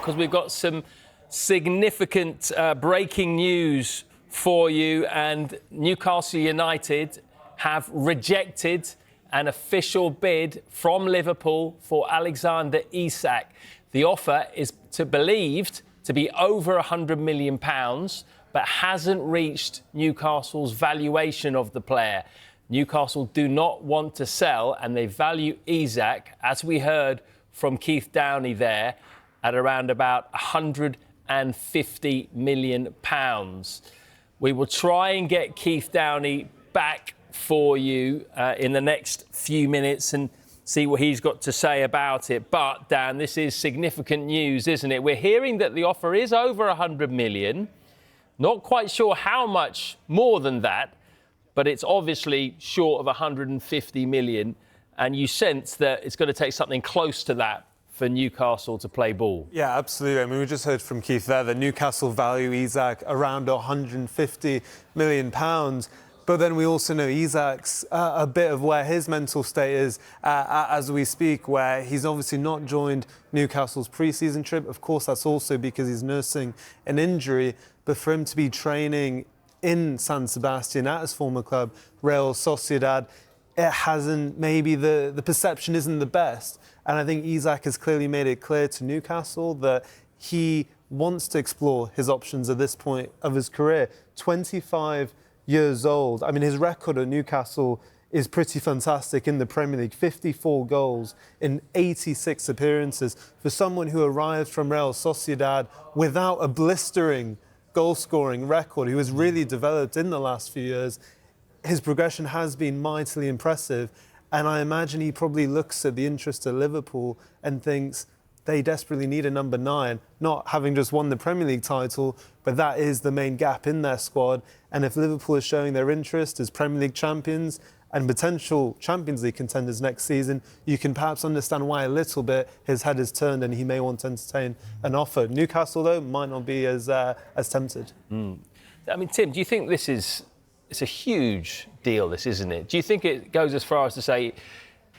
because we've got some significant breaking news for you, and Newcastle United have rejected an official bid from Liverpool for Alexander Isak. The offer is believed to be over £100 million, but hasn't reached Newcastle's valuation of the player. Newcastle do not want to sell, and they value Isak, as we heard from Keith Downey there, at around about £150 million. We will try and get Keith Downey back for you in the next few minutes and see what he's got to say about it. But, Dan, this is significant news, isn't it? We're hearing that the offer is over £100 million. Not quite sure how much more than that, but it's obviously short of £150 million. And you sense that it's going to take something close to that for Newcastle to play ball. Yeah, absolutely. I mean, we just heard from Keith there that Newcastle value Isak around £150 million. But then we also know Isak's a bit of where his mental state is as we speak, where he's obviously not joined Newcastle's pre-season trip. Of course, that's also because he's nursing an injury. But for him to be training in San Sebastian at his former club, Real Sociedad, it hasn't, maybe the perception isn't the best. And I think Isak has clearly made it clear to Newcastle that he wants to explore his options at this point of his career. 25 years old. I mean, his record at Newcastle is pretty fantastic in the Premier League. 54 goals in 86 appearances. For someone who arrived from Real Sociedad without a blistering goal-scoring record, who has really developed in the last few years, his progression has been mightily impressive. And I imagine he probably looks at the interest of Liverpool and thinks they desperately need a number 9, not having just won the Premier League title, but that is the main gap in their squad. And if Liverpool is showing their interest as Premier League champions and potential Champions League contenders next season, you can perhaps understand why a little bit his head has turned and he may want to entertain an offer. Newcastle, though, might not be as tempted. I mean, Tim, do you think it's a huge deal, this, isn't it? Do you think it goes as far as to say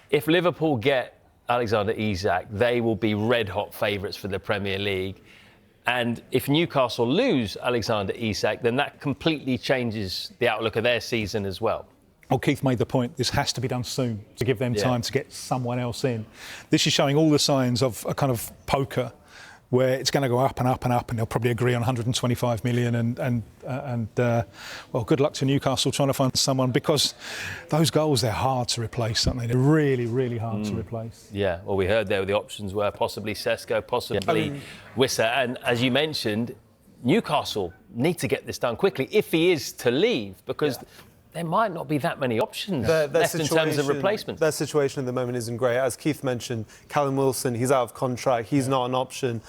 if Liverpool get Alexander Isak, they will be red-hot favourites for the Premier League? And if Newcastle lose Alexander Isak, then that completely changes the outlook of their season as well. Well, Keith made the point, this has to be done soon to give them time to get someone else in. This is showing all the signs of a kind of poker where it's going to go up and up and up, and they'll probably agree on 125 million. Well, good luck to Newcastle trying to find someone, because those goals, they're hard to replace, aren't they? They're really, really hard to replace. Yeah, well, we heard there the options were possibly Sesko, possibly Wissa. And as you mentioned, Newcastle need to get this done quickly if he is to leave, because there might not be that many options left in terms of replacement. Their situation at the moment isn't great. As Keith mentioned, Callum Wilson, he's out of contract. He's not an option.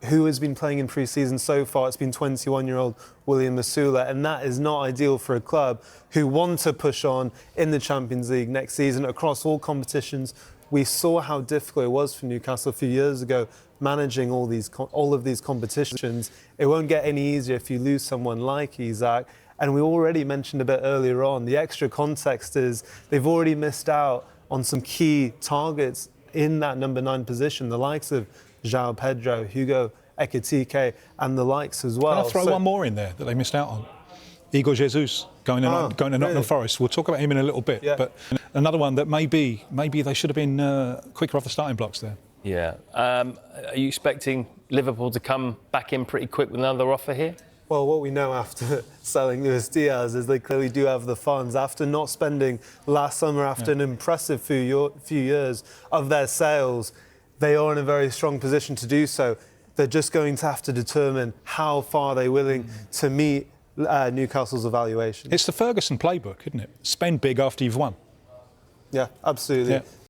Who has been playing in pre-season so far? It's been 21-year-old William Masula, and that is not ideal for a club who want to push on in the Champions League next season across all competitions. We saw how difficult it was for Newcastle a few years ago managing all of these competitions. It won't get any easier if you lose someone like Isak. And we already mentioned a bit earlier on, the extra context is they've already missed out on some key targets in that number 9 position, the likes of João Pedro, Hugo Ekitike, and the likes as well. Can I throw one more in there that they missed out on? Igor Jesus going to Nottingham Forest. We'll talk about him in a little bit. Yeah. But another one that maybe they should have been quicker off the starting blocks there. Yeah. Are you expecting Liverpool to come back in pretty quick with another offer here? Well, what we know after selling Luis Diaz is they clearly do have the funds. After not spending last summer, after an impressive few years of their sales, they are in a very strong position to do so. They're just going to have to determine how far they're willing to meet Newcastle's evaluation. It's the Ferguson playbook, isn't it? Spend big after you've won. Yeah, absolutely. Yeah.